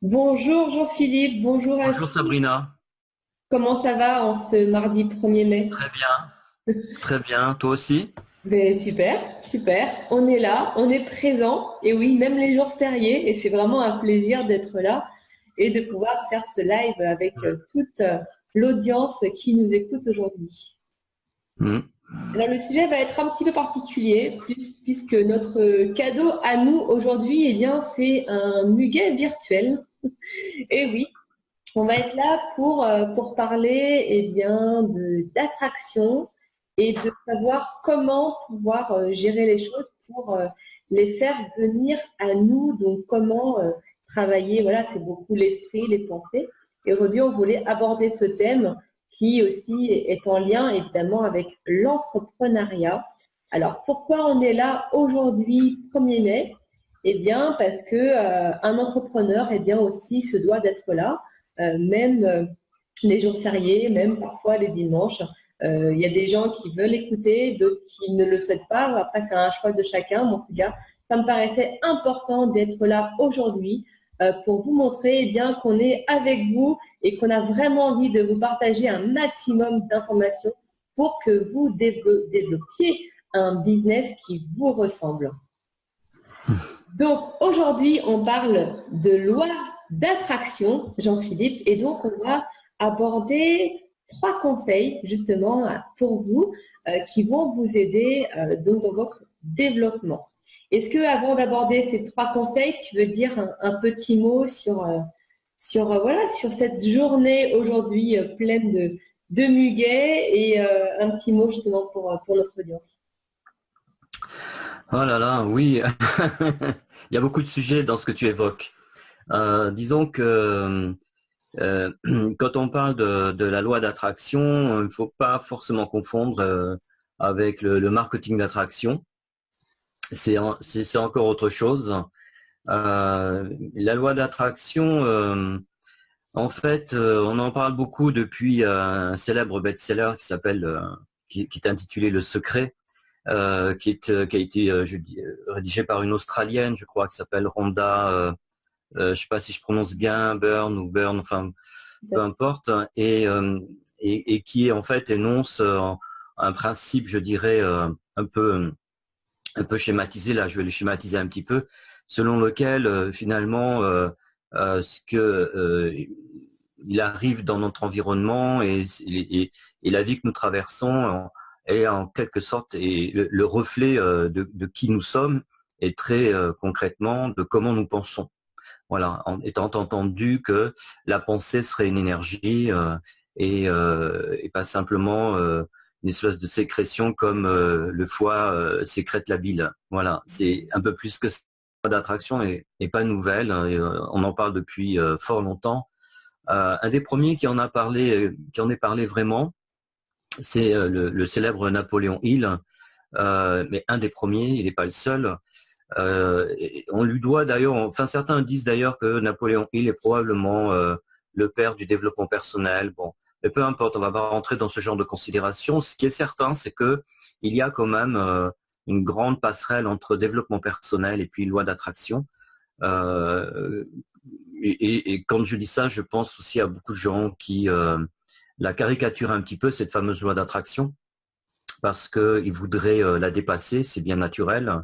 Bonjour Jean-Philippe, bonjour à Bonjour tous. Sabrina, Comment ça va en ce mardi 1er mai? très bien, très bien. Toi aussi? Ben, super, super. On est là, on est présent. Et oui, même les jours fériés. Et c'est vraiment un plaisir d'être là et de pouvoir faire ce live avec toute l'audience qui nous écoute aujourd'hui. Hmm. Alors le sujet va être un petit peu particulier puisque notre cadeau à nous aujourd'hui, eh bien, c'est un muguet virtuel. Et oui, on va être là pour parler d'attraction et de savoir comment pouvoir gérer les choses pour les faire venir à nous. Donc comment travailler, voilà, c'est beaucoup l'esprit, les pensées. Et aujourd'hui, on voulait aborder ce thème qui aussi est en lien évidemment avec l'entrepreneuriat. Alors pourquoi on est là aujourd'hui, 1er mai? Eh bien, parce que un entrepreneur, eh bien aussi se doit d'être là même les jours fériés, même parfois les dimanches. Il y a des gens qui veulent écouter, d'autres qui ne le souhaitent pas. Après, c'est un choix de chacun. Mais en tout cas, ça me paraissait important d'être là aujourd'hui pour vous montrer bien qu'on est avec vous et qu'on a vraiment envie de vous partager un maximum d'informations pour que vous développiez un business qui vous ressemble. Donc aujourd'hui, on parle de loi d'attraction, Jean-Philippe, et donc on va aborder trois conseils justement pour vous qui vont vous aider donc dans votre développement. Est-ce que avant d'aborder ces trois conseils, tu veux dire un petit mot voilà sur cette journée aujourd'hui pleine de muguets et un petit mot justement pour notre audience? Oh là là, oui, il y a beaucoup de sujets dans ce que tu évoques. Disons que euh, quand on parle de la loi d'attraction, il ne faut pas forcément confondre avec le marketing d'attraction. C'est encore autre chose. La loi d'attraction, en fait, on en parle beaucoup depuis un célèbre best-seller qui est intitulé Le Secret. Qui a été rédigé par une Australienne, je crois, qui s'appelle Rhonda, je ne sais pas si je prononce bien, Burn, enfin, peu importe, et qui en fait énonce un principe, je dirais, un peu schématisé, là je vais le schématiser un petit peu, selon lequel finalement ce que il arrive dans notre environnement et la vie que nous traversons est en quelque sorte le reflet de qui nous sommes et très concrètement de comment nous pensons. Voilà, en étant entendu que la pensée serait une énergie et pas simplement une espèce de sécrétion comme le foie sécrète la bile. Voilà, c'est un peu plus que ça. D'attraction est pas nouvelle. On en parle depuis fort longtemps. Un des premiers qui en est parlé vraiment, c'est le célèbre Napoléon Hill. Mais un des premiers, il n'est pas le seul. On lui doit d'ailleurs, enfin certains disent d'ailleurs que Napoléon Hill est probablement le père du développement personnel. Bon, mais peu importe, on va pas rentrer dans ce genre de considération. Ce qui est certain, c'est que il y a quand même une grande passerelle entre développement personnel et puis loi d'attraction. Euh, et quand je dis ça, je pense aussi à beaucoup de gens qui la caricaturent un petit peu, cette fameuse loi d'attraction, parce qu'ils voudraient la dépasser, c'est bien naturel,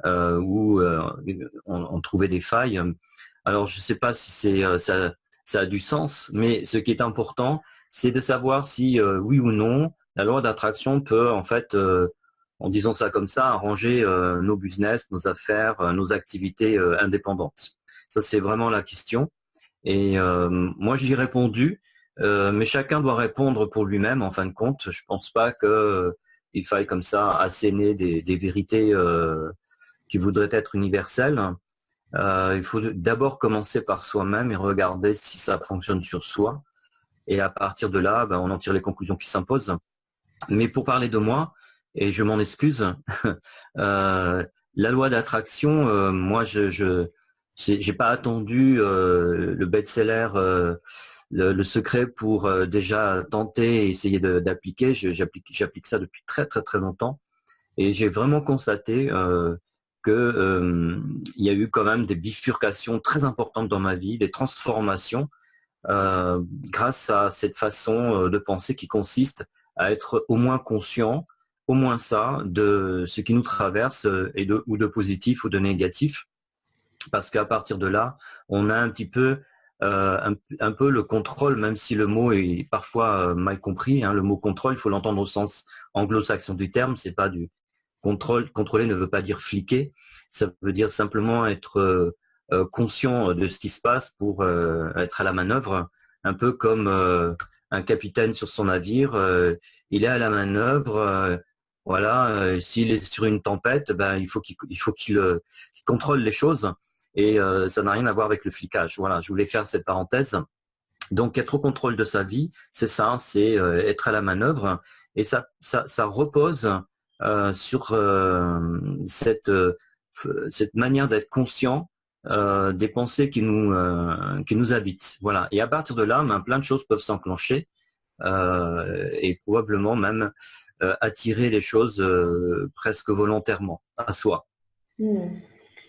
où on trouvait des failles. Alors, je ne sais pas si ça a du sens, mais ce qui est important, c'est de savoir si, oui ou non, la loi d'attraction peut, en fait, en disant ça comme ça, arranger nos business, nos affaires, nos activités indépendantes. Ça, c'est vraiment la question. Et moi, j'y ai répondu, mais chacun doit répondre pour lui-même, en fin de compte. Je pense pas que il faille comme ça asséner des vérités qui voudraient être universelles. Il faut d'abord commencer par soi-même et regarder si ça fonctionne sur soi. Et à partir de là, ben, on en tire les conclusions qui s'imposent. Mais pour parler de moi, et je m'en excuse, euh, la loi d'attraction, moi, j'ai pas attendu le best-seller, le secret pour déjà tenter et essayer d'appliquer. J'applique ça depuis très très très longtemps et j'ai vraiment constaté que il y a eu quand même des bifurcations très importantes dans ma vie, des transformations grâce à cette façon de penser qui consiste à être au moins conscient, au moins ça, de ce qui nous traverse ou de positif ou de négatif. Parce qu'à partir de là, on a un petit peu un peu le contrôle, même si le mot est parfois mal compris. Hein. Le mot contrôle, il faut l'entendre au sens anglo-saxon du terme. C'est pas du contrôle. Contrôler ne veut pas dire fliquer. Ça veut dire simplement être conscient de ce qui se passe pour être à la manœuvre. Un peu comme un capitaine sur son navire. Il est à la manœuvre. Voilà. S'il est sur une tempête, ben il faut qu'il contrôle les choses. Et ça n'a rien à voir avec le flicage. Voilà, je voulais faire cette parenthèse. Donc, être au contrôle de sa vie, c'est ça, c'est être à la manœuvre. Et ça repose sur cette manière d'être conscient des pensées qui nous habitent. Voilà. Et à partir de là, plein de choses peuvent s'enclencher et probablement même attirer les choses presque volontairement à soi.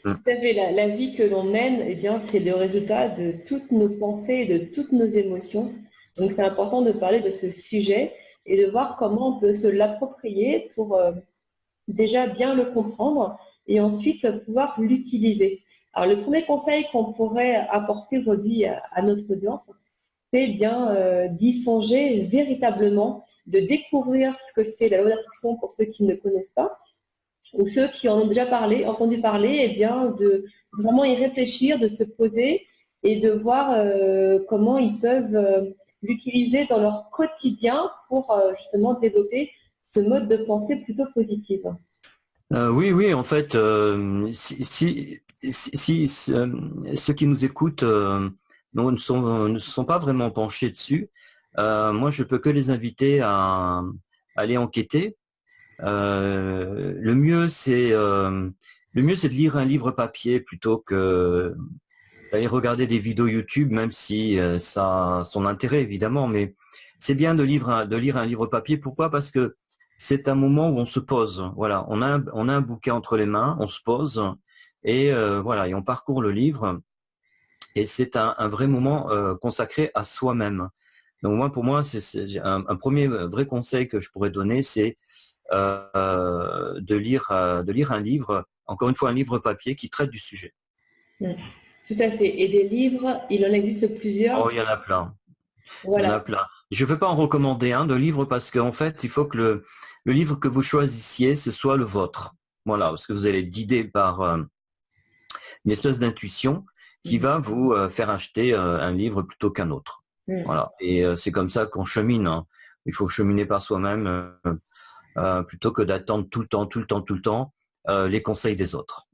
Tout à fait. La vie que l'on mène, eh bien, c'est le résultat de toutes nos pensées et de toutes nos émotions. Donc, c'est important de parler de ce sujet et de voir comment on peut se l'approprier pour déjà bien le comprendre et ensuite pouvoir l'utiliser. Alors, le premier conseil qu'on pourrait apporter aujourd'hui à notre audience, c'est bien d'y songer véritablement, de découvrir ce que c'est la loi d'attraction pour ceux qui ne connaissent pas, ou ceux qui en ont déjà entendu parler, eh bien, de vraiment y réfléchir, de se poser et de voir comment ils peuvent l'utiliser dans leur quotidien pour justement développer ce mode de pensée plutôt positif. Oui, en fait, ceux qui nous écoutent ne sont pas vraiment penchés dessus, moi, je peux que les inviter à aller enquêter. Le mieux, c'est de lire un livre papier plutôt que d'aller regarder des vidéos YouTube, même si ça a son intérêt, évidemment. Mais c'est bien de lire un livre papier. Pourquoi? Parce que c'est un moment où on se pose. Voilà, on a un bouquin entre les mains, on se pose et voilà, et on parcourt le livre. Et c'est un vrai moment consacré à soi-même. Donc moi, pour moi, c'est un premier vrai conseil que je pourrais donner, c'est de lire un livre, encore une fois un livre papier qui traite du sujet. Tout à fait. Et des livres, il en existe plusieurs. Oh, il y en a plein. Il y en a Voilà. plein. Je ne veux pas en recommander un de livre parce qu'en fait, il faut que le livre que vous choisissiez, ce soit le vôtre. Voilà, parce que vous allez être guidé par une espèce d'intuition qui va vous faire acheter un livre plutôt qu'un autre. Voilà. Et c'est comme ça qu'on chemine. Hein. Il faut cheminer par soi-même plutôt que d'attendre tout le temps les conseils des autres.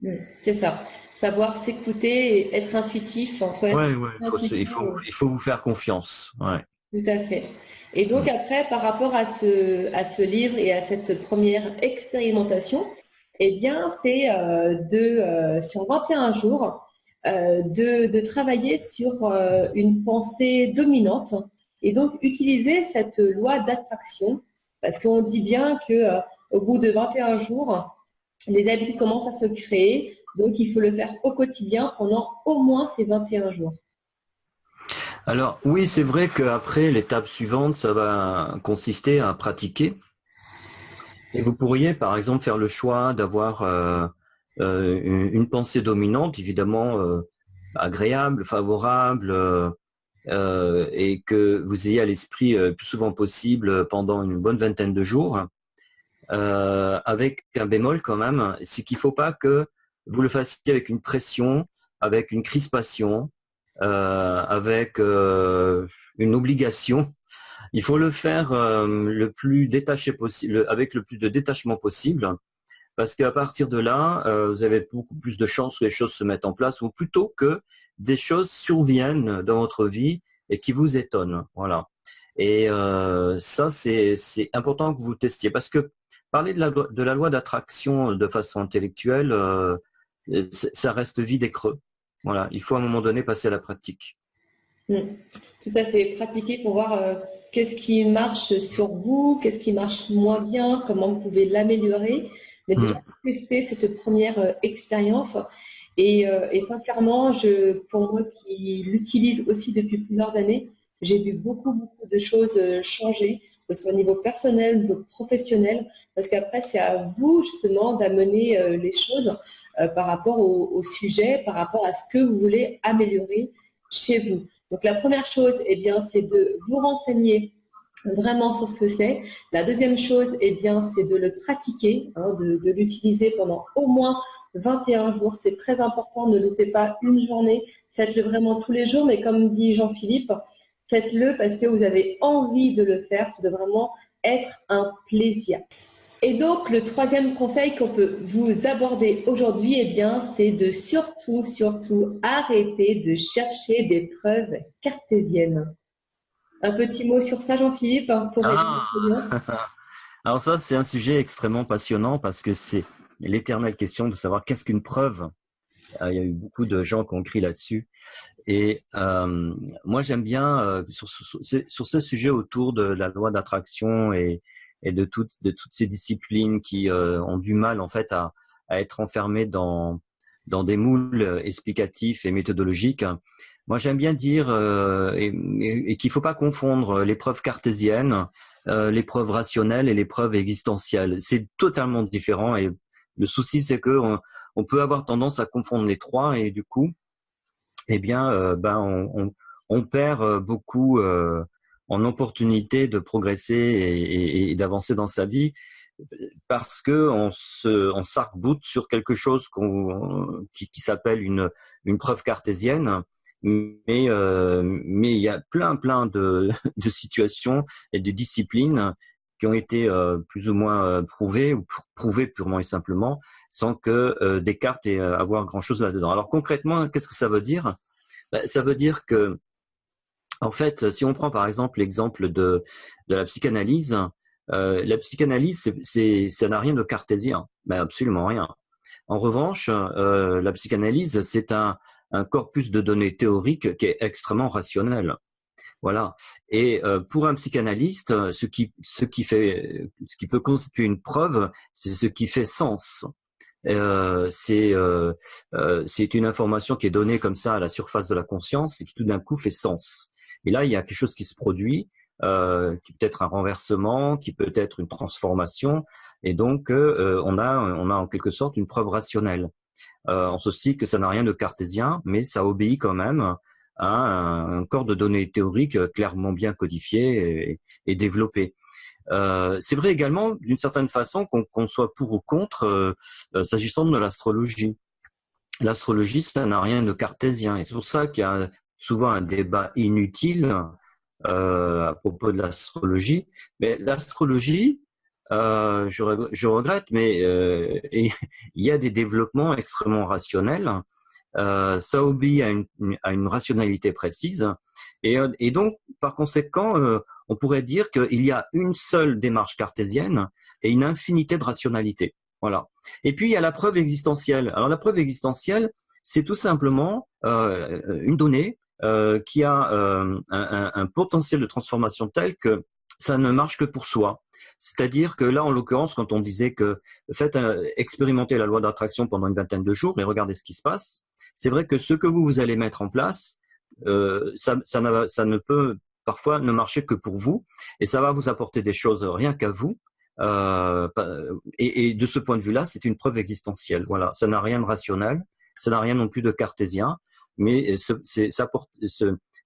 C'est ça. Savoir s'écouter et être intuitif. Ouais, il faut vous faire confiance. Ouais. Tout à fait. Et donc après, par rapport à ce livre et à cette première expérimentation, eh bien, c'est sur 21 jours, de travailler sur une pensée dominante et donc utiliser cette loi d'attraction parce qu'on dit bien que au bout de 21 jours, les habitudes commencent à se créer, donc il faut le faire au quotidien pendant au moins ces 21 jours. Alors oui, c'est vrai qu'après, l'étape suivante, ça va consister à pratiquer. Et vous pourriez, par exemple, faire le choix d'avoir une pensée dominante, évidemment agréable, favorable, et que vous ayez à l'esprit le plus souvent possible pendant une bonne vingtaine de jours, avec un bémol quand même, c'est qu'il ne faut pas que vous le fassiez avec une pression, avec une crispation, avec une obligation. Il faut le faire le plus détaché possible, avec le plus de détachement possible, parce qu'à partir de là, vous avez beaucoup plus de chances que les choses se mettent en place, ou plutôt que des choses surviennent dans votre vie et qui vous étonnent. Voilà. Et ça, c'est important que vous testiez, parce que parler de la loi d'attraction de façon intellectuelle, ça reste vide et creux. Voilà, il faut à un moment donné passer à la pratique. Tout à fait. Pratiquer pour voir qu'est-ce qui marche sur vous, qu'est-ce qui marche moins bien, comment vous pouvez l'améliorer. mais déjà tester cette première expérience. Et sincèrement, pour moi qui l'utilise aussi depuis plusieurs années, j'ai vu beaucoup, beaucoup de choses changer, que ce soit au niveau personnel, au niveau professionnel, parce qu'après, c'est à vous justement d'amener les choses par rapport au sujet, par rapport à ce que vous voulez améliorer chez vous. Donc la première chose, eh bien, c'est de vous renseigner vraiment sur ce que c'est. La deuxième chose, eh bien, c'est de le pratiquer, hein, de l'utiliser pendant au moins 21 jours. C'est très important, ne loupez pas une journée. Faites-le vraiment tous les jours, mais comme dit Jean-Philippe, faites-le parce que vous avez envie de le faire. Ça doit vraiment être un plaisir. Et donc, le troisième conseil qu'on peut vous aborder aujourd'hui, eh bien, c'est de surtout, surtout arrêter de chercher des preuves cartésiennes. Un petit mot sur ça, Jean-Philippe, pour aider les clients. Alors ça, c'est un sujet extrêmement passionnant parce que c'est l'éternelle question de savoir qu'est-ce qu'une preuve. Il y a eu beaucoup de gens qui ont écrit là-dessus. Et moi, j'aime bien sur ce sujet autour de la loi d'attraction et de toutes ces disciplines qui ont du mal en fait à être enfermées dans des moules explicatifs et méthodologiques. Moi, j'aime bien dire et qu'il faut pas confondre les preuves cartésiennes, les preuves rationnelles et les preuves existentielles. C'est totalement différent et le souci, c'est que on peut avoir tendance à confondre les trois et du coup, eh bien, on perd beaucoup en opportunité de progresser et d'avancer dans sa vie parce que on s'arc-boute sur quelque chose qui s'appelle une preuve cartésienne. Mais il y a plein de situations et de disciplines qui ont été plus ou moins prouvées ou prouvées purement et simplement sans que Descartes ait à avoir grand-chose là-dedans. Alors concrètement, qu'est-ce que ça veut dire? Ça veut dire que, en fait, si on prend par exemple l'exemple de la psychanalyse, la psychanalyse, ça n'a rien de cartésien, mais absolument rien. En revanche, la psychanalyse, c'est un corpus de données théoriques qui est extrêmement rationnel. Voilà. Et pour un psychanalyste, ce qui peut constituer une preuve, c'est ce qui fait sens. C'est une information qui est donnée comme ça à la surface de la conscience et qui tout d'un coup fait sens. Et là, il y a quelque chose qui se produit, qui peut être un renversement, qui peut être une transformation, et donc on a en quelque sorte une preuve rationnelle. En ceci que ça n'a rien de cartésien, mais ça obéit quand même à un corps de données théoriques clairement bien codifié et développé. C'est vrai également, d'une certaine façon, qu'on soit pour ou contre, s'agissant de l'astrologie. L'astrologie, ça n'a rien de cartésien, et c'est pour ça qu'il y a souvent un débat inutile à propos de l'astrologie. Mais l'astrologie, je regrette, mais il y a des développements extrêmement rationnels. Ça obéit à une rationalité précise, et donc par conséquent, on pourrait dire qu'il y a une seule démarche cartésienne et une infinité de rationalité. Voilà. Et puis il y a la preuve existentielle. Alors la preuve existentielle, c'est tout simplement une donnée qui a un potentiel de transformation tel que ça ne marche que pour soi. C'est-à-dire que là, en l'occurrence, quand on disait que faites expérimenter la loi d'attraction pendant une vingtaine de jours et regardez ce qui se passe, c'est vrai que ce que vous allez mettre en place, ça ne peut parfois ne marcher que pour vous, et ça va vous apporter des choses rien qu'à vous. Et de ce point de vue-là, c'est une preuve existentielle. Voilà, ça n'a rien de rationnel, ça n'a rien non plus de cartésien, mais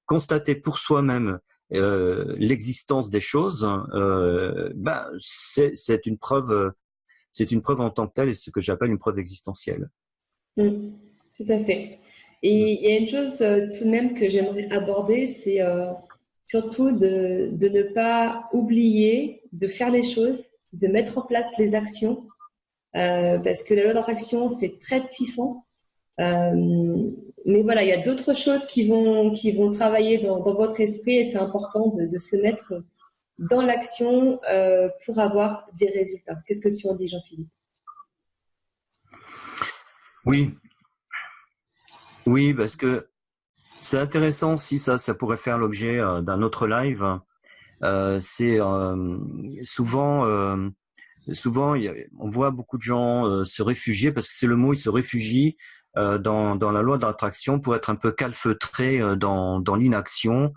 constater pour soi-même l'existence des choses, c'est une preuve en tant que telle, et ce que j'appelle une preuve existentielle. Tout à fait. Et il y a une chose tout de même que j'aimerais aborder, c'est surtout de ne pas oublier de faire les choses, de mettre en place les actions, parce que la loi d'attraction, c'est très puissant. Mais voilà, il y a d'autres choses qui vont travailler dans votre esprit, et c'est important de se mettre dans l'action pour avoir des résultats. Qu'est-ce que tu en dis, Jean-Philippe? Oui, parce que c'est intéressant aussi, ça pourrait faire l'objet d'un autre live. C'est souvent souvent, on voit beaucoup de gens se réfugier, parce que c'est le mot, ils se réfugient dans la loi d'attraction pour être un peu calfeutrés dans l'inaction.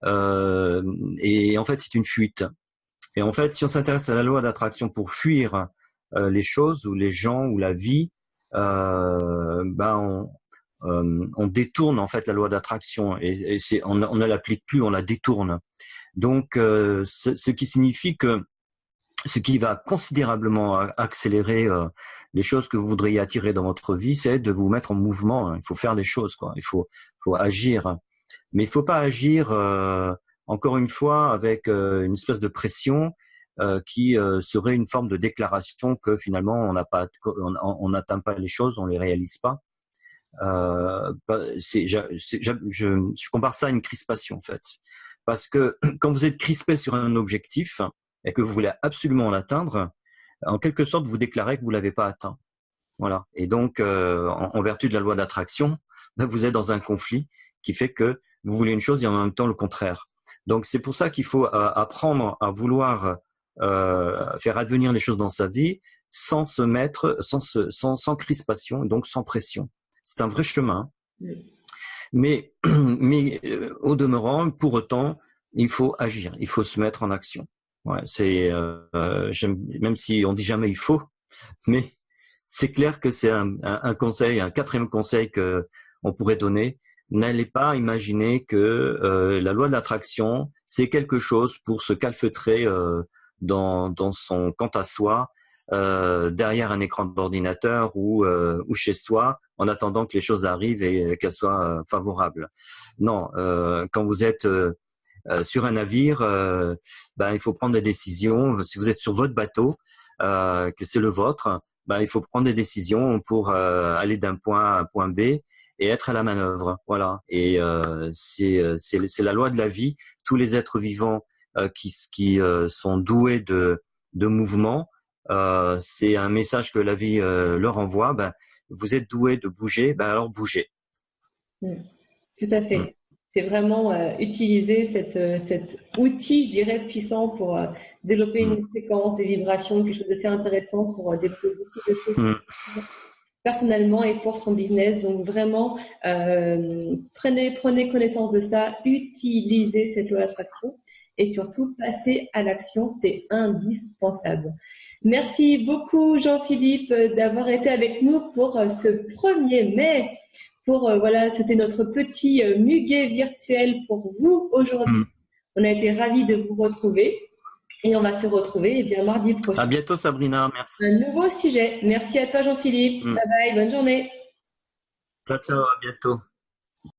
Et en fait, c'est une fuite. Et en fait, si on s'intéresse à la loi d'attraction pour fuir les choses ou les gens ou la vie, on détourne en fait la loi d'attraction et on ne l'applique plus, on la détourne. Donc, ce qui signifie que ce qui va considérablement accélérer les choses que vous voudriez attirer dans votre vie, c'est de vous mettre en mouvement. Il faut faire des choses, quoi. Il faut agir. Mais il ne faut pas agir, encore une fois, avec une espèce de pression qui serait une forme de déclaration que finalement on n'atteint pas les choses, on les réalise pas. Je compare ça à une crispation, en fait. Parce que quand vous êtes crispé sur un objectif et que vous voulez absolument l'atteindre, en quelque sorte, vous déclarez que vous l'avez pas atteint. Voilà. Et donc, en vertu de la loi d'attraction, vous êtes dans un conflit qui fait que vous voulez une chose et en même temps le contraire. Donc, c'est pour ça qu'il faut apprendre à vouloir faire advenir les choses dans sa vie sans se mettre, sans crispation, donc sans pression. C'est un vrai chemin. Mais au demeurant, pour autant, il faut agir, il faut se mettre en action. Ouais, même si on dit jamais il faut, mais c'est clair que c'est un conseil, un quatrième conseil que on pourrait donner. N'allez pas imaginer que la loi de l'attraction, c'est quelque chose pour se calfeutrer dans son quant à soi, derrière un écran d'ordinateur ou chez soi, en attendant que les choses arrivent et qu'elles soient favorables. Non, quand vous êtes sur un navire, il faut prendre des décisions. Si vous êtes sur votre bateau, que c'est le vôtre, il faut prendre des décisions pour aller d'un point à un point B et être à la manœuvre. Voilà. Et c'est la loi de la vie. Tous les êtres vivants qui sont doués de mouvement, c'est un message que la vie leur envoie. Vous êtes doués de bouger, alors bougez. Tout à fait. C'est vraiment utiliser cet outil, je dirais, puissant pour développer une séquence, des vibrations, quelque chose d'assez intéressant pour développer beaucoup de choses personnellement et pour son business. Donc vraiment, prenez connaissance de ça, utilisez cette loi d'attraction et surtout passez à l'action, c'est indispensable. Merci beaucoup Jean-Philippe d'avoir été avec nous pour ce 1er mai. Voilà, c'était notre petit muguet virtuel pour vous aujourd'hui. On a été ravis de vous retrouver et on va se retrouver mardi prochain. À bientôt Sabrina, merci. Un nouveau sujet. Merci à toi Jean-Philippe. Bye bye, bonne journée. Ciao, ciao, à bientôt.